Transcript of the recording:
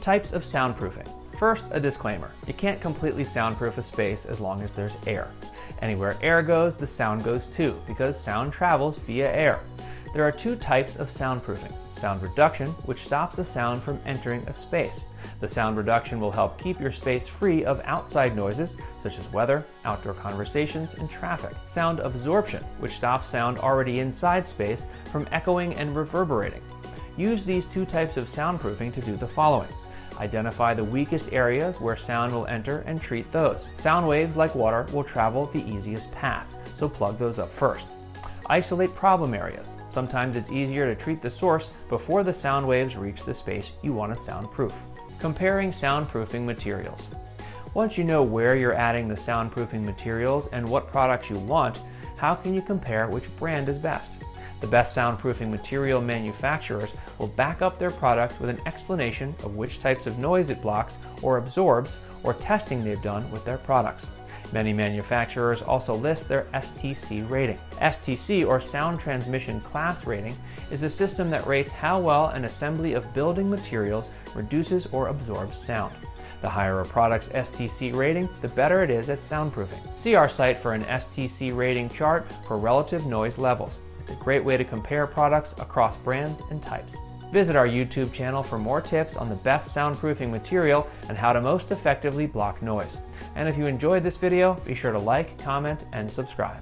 Types of soundproofing. First, a disclaimer. You can't completely soundproof a space as long as there's air. Anywhere air goes, the sound goes too, because sound travels via air. There are two types of soundproofing. Sound reduction, which stops a sound from entering a space. The sound reduction will help keep your space free of outside noises, such as weather, outdoor conversations, and traffic. Sound absorption, which stops sound already inside space from echoing and reverberating. Use these two types of soundproofing to do the following. Identify the weakest areas where sound will enter and treat those. Sound waves, like water, will travel the easiest path, so plug those up first. Isolate problem areas. Sometimes it's easier to treat the source before the sound waves reach the space you want to soundproof. Comparing soundproofing materials. Once you know where you're adding the soundproofing materials and what products you want, how can you compare which brand is best? The best soundproofing material manufacturers will back up their product with an explanation of which types of noise it blocks or absorbs, or testing they've done with their products. Many manufacturers also list their STC rating. STC, or Sound Transmission Class Rating, is a system that rates how well an assembly of building materials reduces or absorbs sound. The higher a product's STC rating, the better it is at soundproofing. See our site for an STC rating chart for relative noise levels. It's a great way to compare products across brands and types. Visit our YouTube channel for more tips on the best soundproofing material and how to most effectively block noise. And if you enjoyed this video, be sure to like, comment, and subscribe.